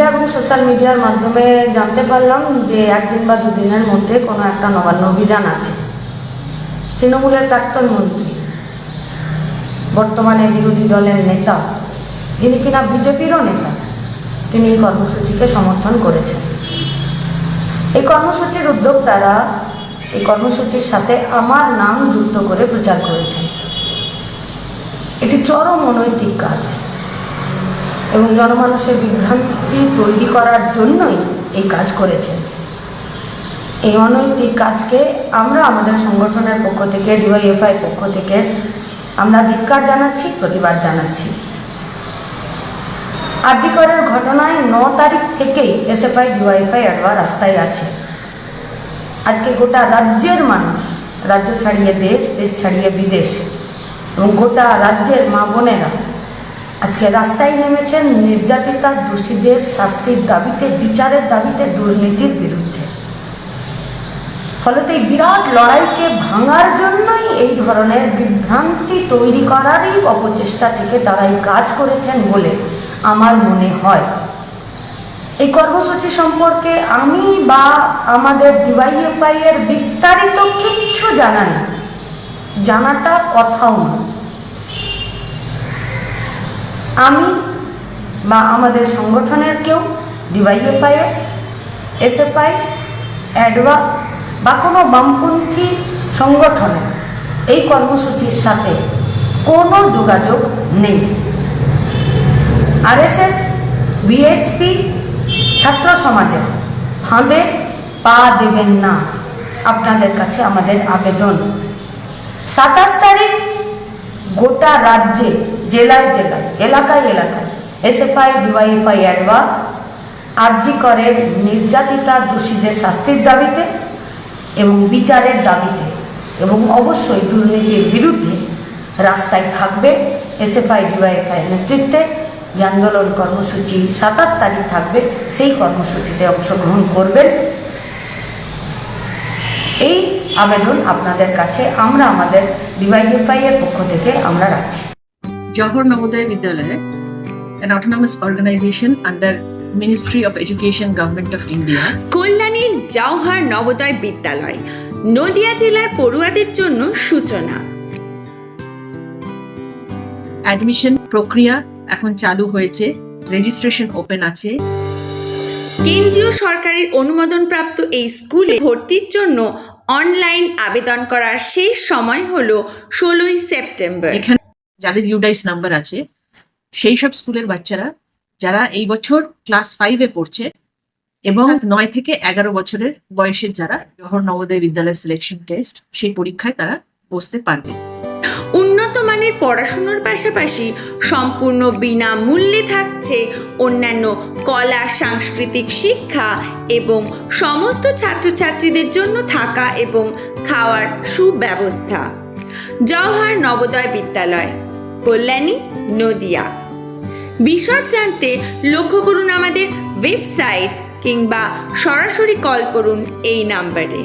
Media এবং social মিডিয়ার মাধ্যমে জানতে পারলাম যে একদিন বা দুদিনের মধ্যে কোনো একটা নবান্ন অভিযান আছে। তৃণমূলের প্রাক্তন মন্ত্রী, বর্তমানে বিরোধী দলের নেতা, যিনি কিনা বিজেপিরও নেতা, তিনি এই কর্মসূচিকে সমর্থন করেছেন। এই কর্মসূচির উদ্যোক্তারা এই কর্মসূচির সাথে আমার নাম যুক্ত করে প্রচার করেছেন। এটি চরম অনৈতিক কাজ এবং জনমানুষের বিভ্রান্তি তৈরি করার জন্যই এই কাজ করেছেন। এই অনৈতিক কাজকে আমরা আমাদের সংগঠনের পক্ষ থেকে, ডিওয়াইএফআই পক্ষ থেকে আমরা ধিক্কার জানাচ্ছি, প্রতিবাদ জানাচ্ছি। আজিকরের ঘটনায় 9 তারিখ থেকেই এসএফআই, ডিওয়াইএফআই অ্যাডভা রাস্তায় আছে। আজকে গোটা রাজ্যের মানুষ, রাজ্য ছাড়িয়ে দেশ, দেশ ছাড়িয়ে বিদেশ এবং গোটা রাজ্যের মা বোনেরা আজকে রাস্তায় নেমেছেন নির্যাতিতা দোষীদের শাস্তির দাবিতে, বিচারের দাবিতে, দুর্নীতির বিরুদ্ধে। ফলত এই বিরাট লড়াইকে ভাঙার জন্যই এই ধরনের বিভ্রান্তি তৈরি করারই অপচেষ্টা থেকে তারা এই কাজ করেছেন বলে আমার মনে হয়। এই কর্মসূচি সম্পর্কে আমি বা আমাদের ডিওয়াইএফআই এর বিস্তারিত কিচ্ছু জানা নেই, জানাটা কথাও না। আমি বা আমাদের সংগঠনের কেউ, ডিওয়াইএফআই, এসএফআই, অ্যাডভা বা কোনো বামপন্থী সংগঠনের এই কর্মসূচির সাথে কোনো যোগাযোগ নেই। আরএসএস, বিএসপি, ছাত্র সমাজের ফাঁদে পা দেবেন না, আপনাদের কাছে আমাদের আবেদন। 27 তারিখ গোটা রাজ্যে, জেলায় জেলায়, এলাকায় এলাকায় এসএফআই, ডিওয়াইএফআই, অ্যাডভা আরজি করের নির্যাতিতা দোষীদের শাস্তির দাবিতে এবং বিচারের দাবিতে এবং অবশ্যই দুর্নীতির বিরুদ্ধে রাস্তায় থাকবে। এসএফআই, ডিওয়াইএফআই নেতৃত্বে যে আন্দোলন কর্মসূচি 27 তারিখ থাকবে, সেই কর্মসূচিতে অংশগ্রহণ করবেন। এই আবেদন আপনাদের কাছে আমরা আমাদের ডিওয়াইএফআই এর পক্ষ থেকে আমরা রাখছি। Johor Navodaya Vidyalaya, an autonomous organization under Ministry of Education, Government of India. Kalyani Jawahar Navodaya বিদ্যালয়, নদিয়া জেলার পড়ুয়াদের জন্য সূচনা। অ্যাডমিশন প্রক্রিয়া এখন চালু হয়েছে, রেজিস্ট্রেশন ওপেন আছে। কেন্দ্রীয় সরকারের অনুমোদনপ্রাপ্ত এই স্কুলে ভর্তির জন্য অনলাইন আবেদন করার শেষ সময় হলো 16 সেপ্টেম্বর। এখানে যাদের ইউডাইস নাম্বার আছে সেই সব স্কুলের বাচ্চারা যারা এই বছর ক্লাস 5-এ পড়ছে এবং 9 থেকে 11 বছরের বয়সের যারা জওহর নবোদয় বিদ্যালয় সিলেকশন টেস্ট, সেই পরীক্ষায় তারা বসতে পারবে। উন্নত মানের পড়াশোনার পাশাপাশি সম্পূর্ণ বিনামূল্যে থাকছে অন্যান্য কলা, সাংস্কৃতিক শিক্ষা এবং সমস্ত ছাত্রছাত্রীদের জন্য থাকা এবং খাওয়ার সুব্যবস্থা। জওহর নবোদয় বিদ্যালয়, কল্যাণী, নদিয়া। বিশদ জানতে লক্ষ্য করুন আমাদের ওয়েবসাইট কিংবা সরাসরি কল করুন এই নাম্বারে।